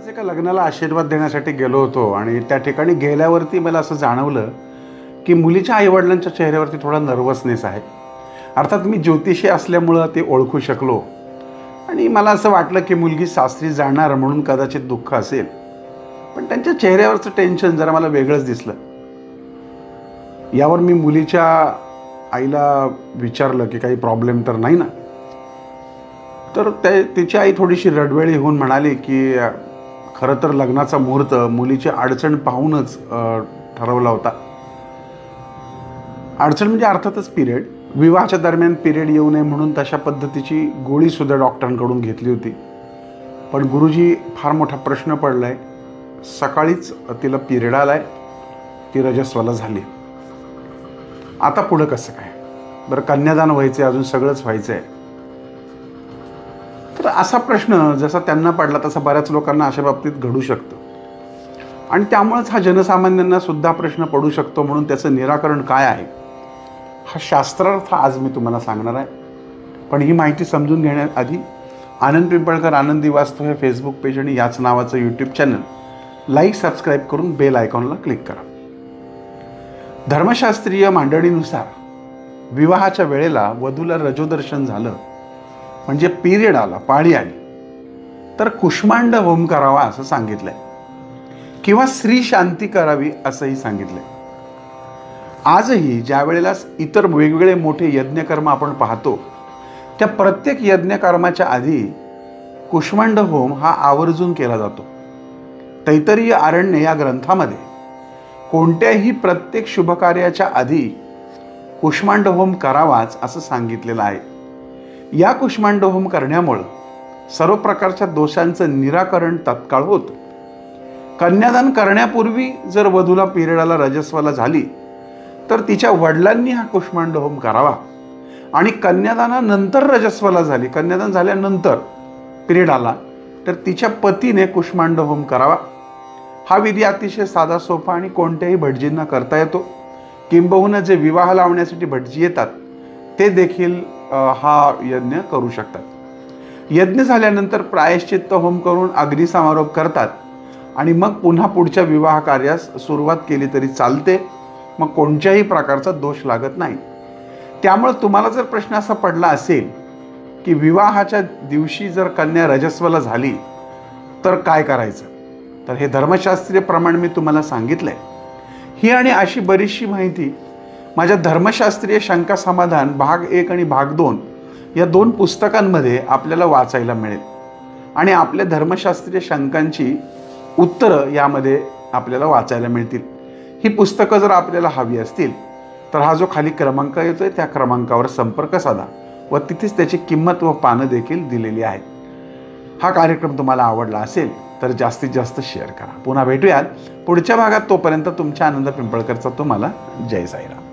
नुकताच एका लग्नाला आशीर्वाद देण्यासाठी गेलो होतो आणि त्या ठिकाणी गेल्यावरती मला असं जाणवलं की मुलीच्या आईवडिलांच्या चेहऱ्यावरती थोडा नर्वसनेस आहे. अर्थात मी ज्योतिषी असल्यामुळं ते ओळखू शकलो आणि मला असं वाटलं की मुलगी सासरी जाणार म्हणून कदाचित दुःख असेल, पण त्यांच्या चेहऱ्यावरचं टेन्शन जरा मला वेगळंच दिसलं. यावर मी मुलीच्या आईला विचारलं की काही प्रॉब्लेम तर नाही ना. तर तिची आई थोडीशी रडवेळी होऊन म्हणाली की खरं तर लग्नाचा मुहूर्त मुलीची अडचण पाहूनच ठरवला होता. अडचण म्हणजे अर्थातच पिरियड. विवाहाच्या दरम्यान पिरियड येऊ नये म्हणून तशा पद्धतीची गोळीसुद्धा डॉक्टरांकडून घेतली होती. पण गुरुजी, फार मोठा प्रश्न पडला आहे. सकाळीच तिला पिरियड आला आहे, ती रजस्वला झाली. आता पुढं कसं काय? बरं, कन्यादान व्हायचं आहे, अजून सगळंच व्हायचं आहे. तर असा प्रश्न जसा त्यांना पडला तसा बऱ्याच लोकांना अशा बाबतीत घडू शकतं आणि त्यामुळेच हा जनसामान्यांना सुद्धा प्रश्न पडू शकतो. म्हणून त्याचं निराकरण काय आहे हा शास्त्रार्थ आज मी तुम्हाला सांगणार आहे. पण ही माहिती समजून घेण्याआधी आनंद पिंपळकर आनंदी वास्तव हे फेसबुक पेज आणि याच नावाचं यूट्यूब चॅनल लाईक सबस्क्राईब करून बेल आयकॉनला क्लिक करा. धर्मशास्त्रीय मांडणीनुसार विवाहाच्या वेळेला वधूला रजोदर्शन झालं म्हणजे पिरियड आला, पाळी आली, तर कुष्मांड होम करावा असं सांगितलंय किंवा स्त्री शांती करावी असंही सांगितलंय. आजही ज्या वेळेला इतर वेगवेगळे मोठे यज्ञकर्म आपण पाहतो त्या प्रत्येक यज्ञकर्माच्या आधी कुष्मांड होम हा आवर्जून केला जातो. तैत्तिरीय आरण्य या ग्रंथामध्ये कोणत्याही प्रत्येक शुभकार्याच्या आधी कुष्मांड होम करावाच असं सांगितलेलं आहे. या कुष्मांड होम करण्यामुळं सर्व प्रकारच्या दोषांचं निराकरण तत्काळ होतं. कन्यादान करण्यापूर्वी जर वधूला पिरियडाला रजस्वला झाली तर तिच्या वडिलांनी हा कुष्मांड होम करावा आणि कन्यादानानंतर रजस्वला झाली, कन्यादान झाल्यानंतर पिरियड आला तर तिच्या पतीने कुष्मांड होम करावा. हा विधी अतिशय साधा सोपा आणि कोणत्याही भटजींना करता येतो. किंबहुना जे विवाह लावण्यासाठी भटजी येतात ते देखील हा यज्ञ करू शकतात. यज्ञ झाल्यानंतर प्रायश्चित्त होम करून अग्निसमारोप करतात आणि मग पुन्हा पुढच्या विवाह कार्यास सुरुवात केली तरी चालते. मग कोणत्याही प्रकारचा दोष लागत नाही. त्यामुळे तुम्हाला जर प्रश्न असा पडला असेल की विवाहाच्या दिवशी जर कन्या रजस्वला झाली तर काय करायचं, तर हे धर्मशास्त्रीय प्रमाण मी तुम्हाला सांगितलंय. ही आणि अशी बरीचशी माहिती माझ्या धर्मशास्त्रीय शंका समाधान भाग 1 आणि भाग 2 या 2 पुस्तकांमध्ये आपल्याला वाचायला मिळेल आणि आपल्या धर्मशास्त्रीय शंकांची उत्तरं यामध्ये आपल्याला वाचायला मिळतील. ही पुस्तकं जर आपल्याला हवी असतील तर हा जो खाली क्रमांक येतोय त्या क्रमांकावर संपर्क साधा व तिथेच त्याची किंमत व पानं देखील दिलेली आहेत. हा कार्यक्रम तुम्हाला आवडला असेल तर जास्तीत जास्त शेअर करा. पुन्हा भेटूयात पुढच्या भागात. तोपर्यंत तुमच्या आनंद पिंपळकरचा तुम्हाला जय साईराम.